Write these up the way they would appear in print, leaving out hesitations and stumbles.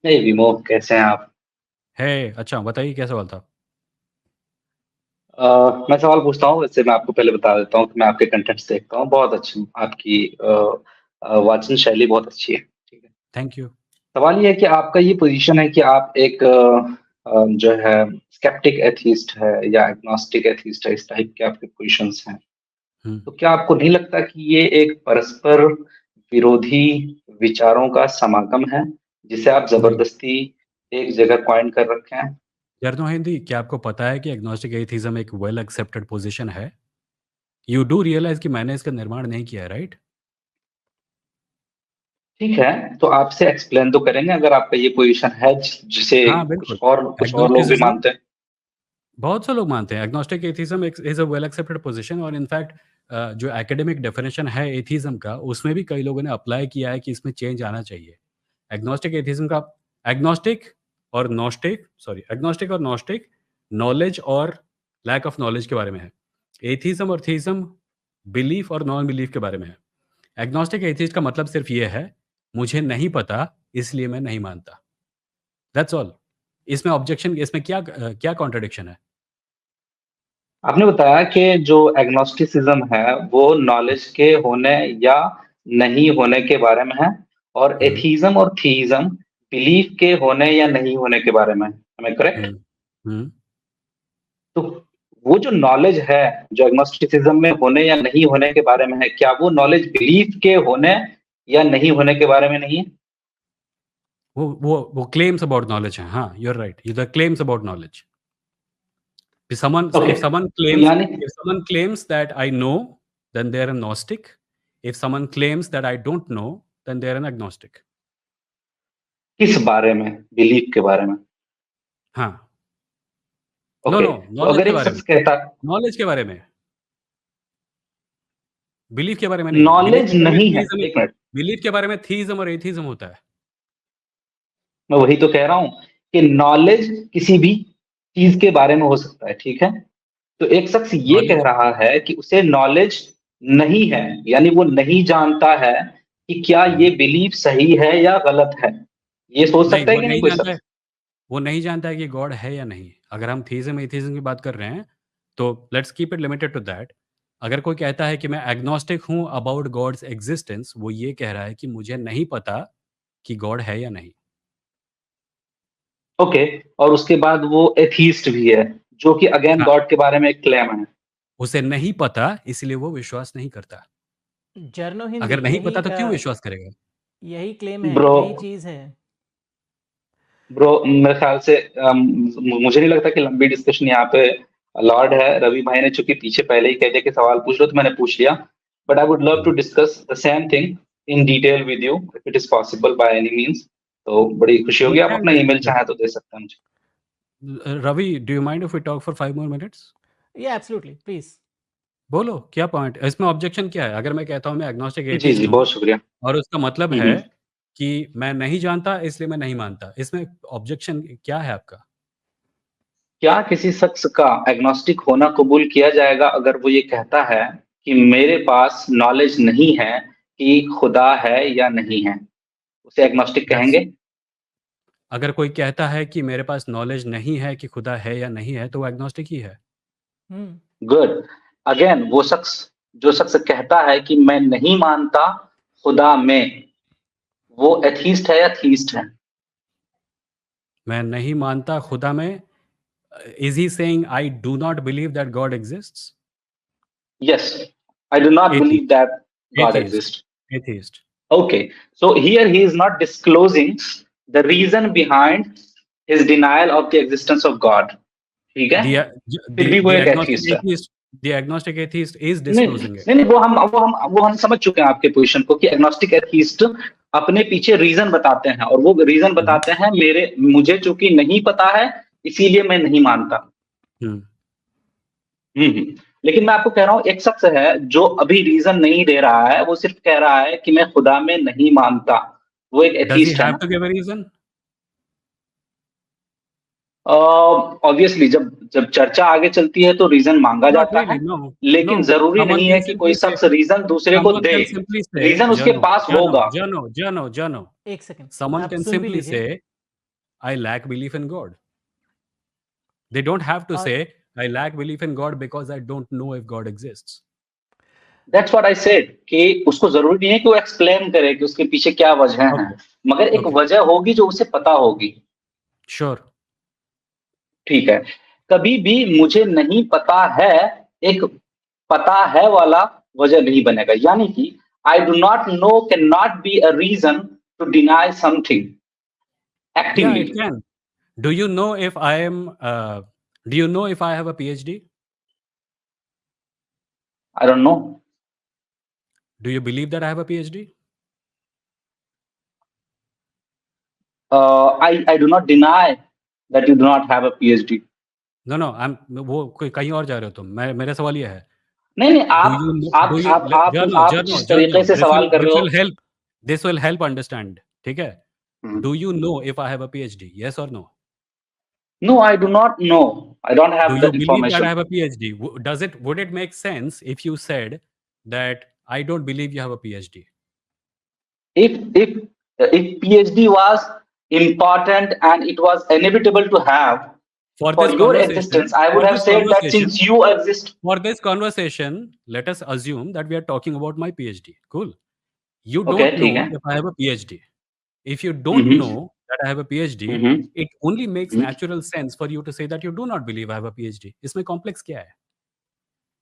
नहीं विमो, कैसे हैं आप? है अच्छा बताइए क्या सवाल था। मैं सवाल पूछता हूँ, वैसे मैं आपको पहले बता देता हूँ कि मैं आपके कंटेंट्स देखता हूँ, बहुत अच्छी आपकी वाचन शैली बहुत अच्छी है। ठीक है। Thank you. सवाल ये है कि आपका ये पोजीशन है कि आप एक जो है स्केप्टिक एथीस्ट है या एग्नोस्टिक एथीस्ट है, इस टाइप के आपके पोजीशंस हैं। हम्म तो क्या आपको नहीं लगता कि ये एक परस्पर विरोधी विचारों का समागम है, जिसे आप नहीं, जबरदस्ती एक जगह पॉइंट कर रखे हैं? जर्नो हिंदी क्या आपको पता है कि एग्नोस्टिक एथिज्म एक वेल एक्सेप्टेड पोजीशन है। यू डू रियलाइज कि मैंने इसका निर्माण नहीं किया है, राइट? ठीक है, तो आपसे एक्सप्लेन तो करेंगे अगर आपका ये पोजीशन है जिसे हाँ बिल्कुल। कुछ और लोग भी एग्नोस्टिसिज्म मानते हैं। बहुत से लोग मानते हैं agnostic atheism is a well accepted position, और इनफैक्ट जो एकेडमिक डेफिनेशन है एथिज्म का उसमें भी कई लोगों ने अप्लाई किया है कि इसमें चेंज आना चाहिए। एग्नोस्टिक एथिज्म का एग्नोस्टिक एग्नोस्टिक और नॉस्टिक नॉलेज और लैक ऑफ नॉलेज के बारे में है। एथिज्म और थीज्म बिलीफ और नॉन बिलीफ के बारे में है। एग्नोस्टिक एथिस्ट का मतलब सिर्फ ये है, मुझे नहीं पता इसलिए मैं नहीं मानता। That's all. इसमें ऑब्जेक्शन, इसमें क्या कॉन्ट्रडिक्शन है? आपने बताया कि जो एग्नोस्टिसिज्म है वो नॉलेज के होने या नहीं होने के बारे में है, और हम्म एथीज्म और थीइज्म बिलीफ के होने या नहीं होने के बारे में है। Am I correct? Hmm hmm तो वो जो नॉलेज है जो एग्नोस्टिसिज्म में होने या नहीं होने के बारे में है, क्या वो नॉलेज बिलीफ के होने या नहीं होने के बारे में नहीं है? वो क्लेम्स अबाउट नॉलेज है। हाँ, you are right, you the claims about knowledge. Okay, If someone तो claims यानी if someone claims that I know, then they are a Gnostic. If someone claims that I don't know, then they are an agnostic. किस बारे में? Belief के बारे में? हाँ। No okay, no, तो नॉलेज अगर के एक बारे में। शख्स कहता नॉलेज के बारे में, बिलीफ के बारे में नहीं। बिलीफ नॉलेज के बारे में नहीं है, थीइज्म, एक मिनट, बिलीफ के बारे में थीइज्म और एथिज्म होता है। मैं वही तो कह रहा हूं कि नॉलेज किसी भी चीज के बारे में हो सकता है, ठीक है? तो एक शख्स ये कह नॉलेज रहा है कि उसे नॉलेज नहीं है, यानी वो नहीं जानता है कि क्या ये बिलीफ सही है या गलत है। ये सोच नहीं, सकता है कि नहीं कोई शख्स? वो नहीं जानता है कि गॉड है या नहीं। अगर हम थीइज्म एथिज्म की बात कर रहे हैं, तो let's keep it limited to that. अगर कोई कहता है कि मैं एग्नोस्टिक हूं अबाउट गॉड्स एग्जिस्टेंस, वो ये कह रहा है कि मुझे नहीं पता कि गॉड है या नहीं। ओके, और उसके बाद वो एथीस्ट भी है, जो कि अगेन हाँ, गॉड के बारे में एक क्लेम है। उसे नहीं पता इसलिए वो विश्वास नहीं करता। जर्नो हिंदी अगर नहीं यही पता तो क्यों विश्वास करेगा? यही क्लेम है, ब्रो यही चीज है। ब्रो मेरे ख्याल से मुझे नहीं लगता कि लंबी डिस्कशन यहाँ पे अलाउड है। रवि भाई ने चूंकि पीछे पहले ही कह दिया कि सवाल पूछ लो, तो मैंने पूछ लिया। But I would love to hmm. Discuss the same thing in detail with you if it is possible by any means. तो बड़ी खुशी We होगी, आप can अपना ईमेल discuss it. चाहें तो दे सकते हैं मुझे। Ravi, do you mind if we talk for 5 more minutes? या एब्सोल्युटली, प्लीज। बोलो क्या पॉइंट, इसमें ऑब्जेक्शन क्या है? अगर मैं कहता हूँ मैं एग्नोस्टिक जी जी, एथिस्ट हूँ बहुत शुक्रिया। और उसका मतलब है हम्म। कि मैं नहीं जानता इसलिए मैं नहीं मानता, इसमें ऑब्जेक्शन क्या है आपका? क्या किसी शख्स का एग्नोस्टिक होना कबूल किया जाएगा अगर वो ये कहता है कि मेरे पास नॉलेज नहीं है कि खुदा है या नहीं है? उसे एग्नोस्टिक दैट्स कहेंगे? अगर कोई कहता है कि मेरे पास नॉलेज नहीं है कि खुदा है या नहीं है, तो वो एग्नोस्टिक ही है। हम्म। गुड। अगेन वो शख्स, जो शख्स कहता है कि मैं नहीं मानता खुदा में, वो एथीस्ट है या थीस्ट है? मैं नहीं मानता खुदा में, is he saying I do not believe that God exists? Yes, I do not believe atheist, that God atheist, exist. Atheist. Okay, so here he is not disclosing the reason behind his denial of the existence of God, ठीक है? फिर भी वो The एक agnostic atheist है। atheist, the agnostic atheist is नहीं disclosing it. नहीं नहीं, वो हम समझ चुके हैं आपके पोजीशन को कि एग्नोस्टिक एथीस्ट अपने पीछे रीजन बताते हैं, और वो रीजन हम्म, बताते हैं मुझे चूंकि नहीं पता है इसीलिए मैं नहीं मानता। हम्म। हम्म। लेकिन मैं आपको कह रहा हूं, एक शख्स है जो अभी रीजन नहीं दे रहा है, वो सिर्फ कह रहा है कि मैं खुदा में नहीं मानता। वो एक Does he एथीस्ट है have ना? to give a reason? Obviously जब जब चर्चा आगे चलती है तो रीजन मांगा Not जाता है, really, no. लेकिन No. जरूरी नहीं है कि कोई शख्स रीजन दूसरे को Someone दे। can simply say, रीजन उसके पास होगा। Jano. एक सेकंड, Someone आप can सुन भी simply लीजिए। say, I lack belief in God. They don't have to और say I lack belief in God because I don't know if God exists. That's what I said कि उसको जरूरी नहीं है कि वो एक्सप्लेन करे कि उसके पीछे क्या वजह है, Okay. मगर एक Okay. वजह होगी जो उसे पता होगी। Sure. ठीक है, कभी भी मुझे नहीं पता है एक पता है वाला वजह नहीं बनेगा, यानी कि I do not know can not be a reason to deny something Yeah, actively. it can. Do you know if I am? Do you know if I have a PhD? I don't know. Do you believe that I have a PhD? I do not deny that you do not have a PhD. No, no. वो कहीं और जा रहे हो तुम। मेरा सवाल ये है। नहीं नहीं, Do you know? Do you? आप जिस तरीके से सवाल कर रहे हो। help. This will help understand. ठीक है? हम्म। Do you know if I have a PhD? Yes or no? No, I do not know. I don't Do have you that believe that I information. have a PhD? Would it make sense if you said that I don't believe you have a PhD? If PhD was important and it was inevitable to have For for this your conversation, existence, I would have said that since you exist. for this conversation, let us assume that we are talking about my PhD. Cool. You Okay, don't ठीक know है। if I have a PhD. If you don't hmm know that I have a PhD, hmm it only makes hmm. natural sense for you to say that you do not believe I have a PhD. इसमें complex क्या है?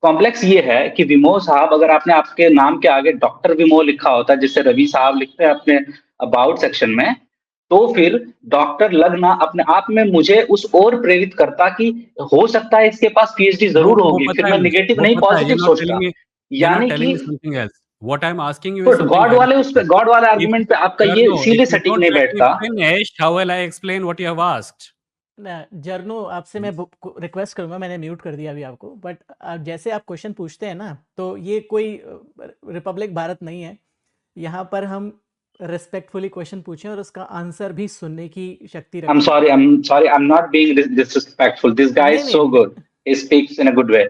Complex ये है कि विमोह साहब, अगर आपने आपके नाम के आगे डॉक्टर विमोह लिखा होता है, जिससे रवि साहब लिखते हैं अपने अबाउट सेक्शन में, तो फिर डॉक्टर लगना अपने आप में मुझे उस ओर प्रेरित करता कि हो सकता है इसके पास पीएचडी जरूर वो होगी, फिर पता है मैं मुझे, निगेटिव वो नहीं पता है। पॉजिटिव सोचता। You're not यानी telling कि me something else. What I'm asking you तो is something गॉड very वाले उस पे simple. गॉड वाले If आर्गुमेंट पे आपका ये Jarno, इसीलिए if you सटीक don't नहीं let me बैठता। finish, how will I explain what you have asked? जर्नो, आपसे मैं रिक्वेस्ट करूंगा, मैंने म्यूट कर दिया अभी आपको, बट जैसे आप क्वेश्चन पूछते हैं ना, तो ये कोई रिपब्लिक भारत नहीं है। यहाँ पर हम रिस्पेक्टफुली क्वेश्चन पूछें और उसका आंसर भी सुनने की शक्ति I'm रखें। sorry, I'm not being disrespectful. This guy नहीं is so नहीं good. He speaks in a good way.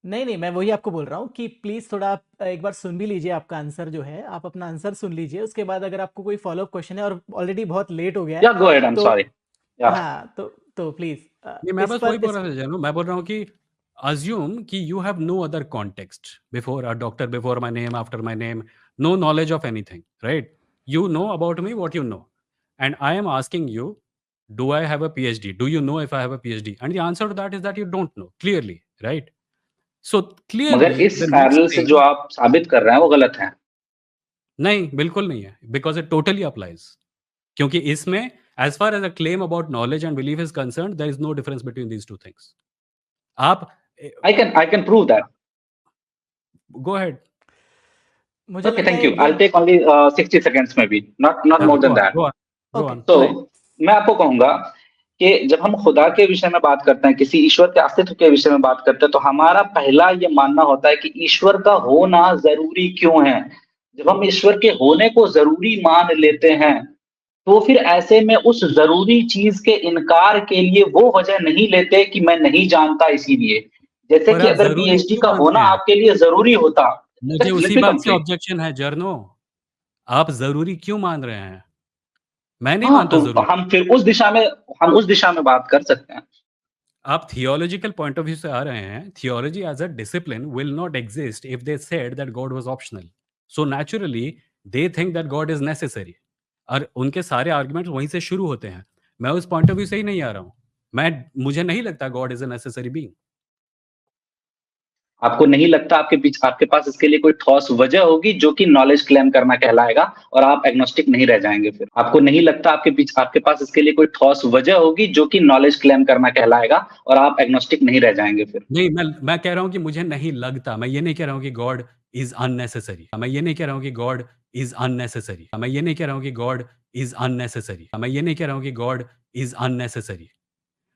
नहीं, मैं वही आपको बोल रहा हूँ कि प्लीज थोड़ा आप एक बार सुन भी लीजिए, आपका आंसर जो है, आप अपना आंसर सुन लीजिए, उसके बाद अगर आपको कोई फॉलो अप क्वेश्चन है, और ऑलरेडी बहुत लेट हो गया है, Yeah, go ahead. I'm तो sorry. Yeah. हाँ, तो प्लीज नहीं, मैं बस वही बोल रहा था जानू, मैं बोल रहा हूँ कि assume कि you have no other context before a doctor, before my name, after my name, no knowledge of anything, right? You know about me what you know, and I am asking you, do I have a PhD? Do you know if I have a PhD? And the answer to that is that you don't know clearly, right? So मगर clearly इस the parallel next से thing, जो आप साबित कर रहे हैं वो गलत है। नहीं बिल्कुल नहीं है, because it totally applies. क्योंकि इसमें as far as a claim about knowledge and belief is concerned, there is no difference between these two things. आप I can prove that. go ahead. मुझे Okay, लगता thank है you. I'll take only 60 seconds maybe, not more Go than on, that. go on, go Okay. on. तो मैं आपको कहूंगा कि जब हम खुदा के विषय में बात करते हैं, किसी ईश्वर के अस्तित्व के विषय में बात करते हैं, तो हमारा पहला ये मानना होता है कि ईश्वर का होना जरूरी क्यों है। जब हम ईश्वर के होने को जरूरी मान लेते हैं, तो फिर ऐसे में उस जरूरी चीज के इनकार के लिए वो वजह नहीं लेते कि मैं नहीं जानता इसीलिए। जैसे पर कि आप अगर जरूरी पीएचडी क्यों का मानते होना हैं? आपके लिए जरूरी होता। मुझे Let उसी me बात से complete. ऑब्जेक्शन है जर्नो। आप जरूरी क्यों मान रहे हैं? मैं नहीं हाँ, मानता तो जरूरी। हम उस दिशा में बात कर सकते हैं। आप थियोलॉजिकल पॉइंट ऑफ व्यू से आ रहे हैं। Theology as a discipline will not exist if they said that God was optional. So naturally they think that God is necessary, और उनके सारे आर्गुमेंट्स वहीं से शुरू होते हैं। मैं उस पॉइंट ऑफ व्यू से ही नहीं आ रहा हूँ। मुझे नहीं लगता God is a necessary being. आपको नहीं लगता आपके पास इसके लिए कोई ठोस वजह होगी जो कि नॉलेज क्लेम करना कहलाएगा, और आप एग्नोस्टिक नहीं रह जाएंगे फिर। आपको नहीं लगता आपके पास इसके लिए कोई ठोस वजह होगी जो कि नॉलेज क्लेम करना कहलाएगा, और आप एग्नोस्टिक नहीं रह जाएंगे फिर। नहीं, मैं कह रहा हूँ कि मुझे नहीं लगता। मैं ये नहीं कह रहा हूँ कि गॉड इज अननेसेसरी। मैं ये नहीं कह रहा हूँ कि गॉड इज अननेसेसरी। मैं ये नहीं कह रहा हूँ कि गॉड इज अननेसेसरी। मैं ये नहीं कह रहा हूँ कि गॉड इज अननेसेसरी।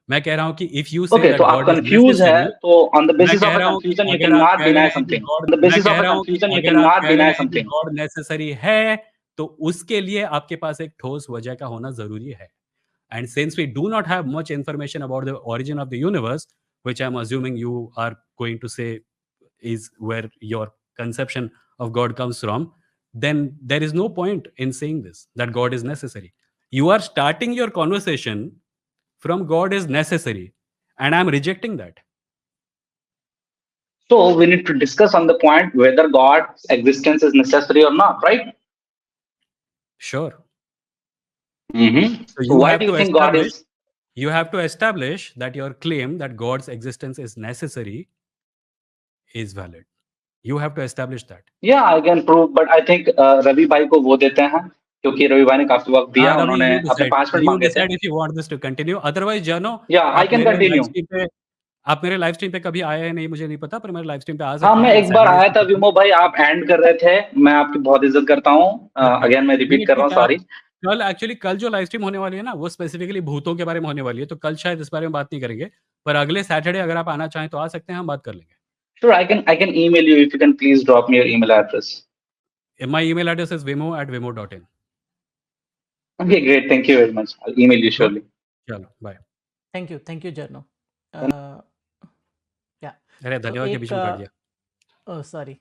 मैं कह रहा हूँ कि इफ यू से ओके, दैट तो आप गॉड इज कंफ्यूज है, नेसेसरी, तो ऑन द मैं बेसिस ऑफ कह अ रहा हूँ कि कंफ्यूजन यू अगर कैन आप नॉट कह रहे डिनाई हैं कि समथिंग। गॉड ऑन द मैं बेसिस कह ऑफ अ रहा हूँ कि कंफ्यूजन यू अगर कैन आप नॉट कह रहे डिनाई हैं कि समथिंग। गॉड नेसेसरी है, तो उसके लिए आपके पास एक ठोस वजह का होना ज़रूरी है। And since we do not have much information about the origin of the universe, which I'm assuming you are going to say is where your conception of God comes from, then there is no point in saying this, that God is necessary. You are starting your conversation from God is necessary, and I'm rejecting that. So we need to discuss on the point whether God's existence is necessary or not, right? Sure. So you why have do you to think God establish is? you have to establish that your claim that God's existence is necessary is valid. You have to establish that. Yeah, I can prove, but I think Ravi भाई को वो देते हैं क्योंकि रवि भाई ने काफी वक्त दिया, हाँ, रवि, उन्होंने you अपने decide. 5 मिनट You मांगे थे. decide if you want this to continue. Otherwise, जानो, Yeah, I आप can मेरे लाइव continue. स्ट्रीम पे आप मेरे लाइव स्ट्रीम पे कभी आए हैं नहीं मुझे नहीं पता, पर मेरे लाइव स्ट्रीम पे आ हाँ, सकते मैं हैं. एक बार आया था विमो भाई, आप एंड कर रहे थे, मैं आपकी बहुत इज्जत करता हूँ. Okay. अगेन मैं नहीं, रिपीट कर रहा हूँ, ठीक है. सॉरी. कल जो लाइव स्ट्रीम होने वाली है ना, वो स्पेसिफिकली भूतों के बारे में होने वाली है, तो कल शायद इस बारे में बात नहीं करेंगे, पर अगले सैटरडे अगर आप आना चाहें तो आ सकते हैं, हम बात कर लेंगे. Sure, I can email you if you can please drop me your email address. My email address is vimo@vimo.in. Okay, great. Thank you very much. I'll email you Sure. shortly. चलो, बाय. Thank you जर्नो. या अरे तो धन्यवाद के बीच में काट दिया. Sorry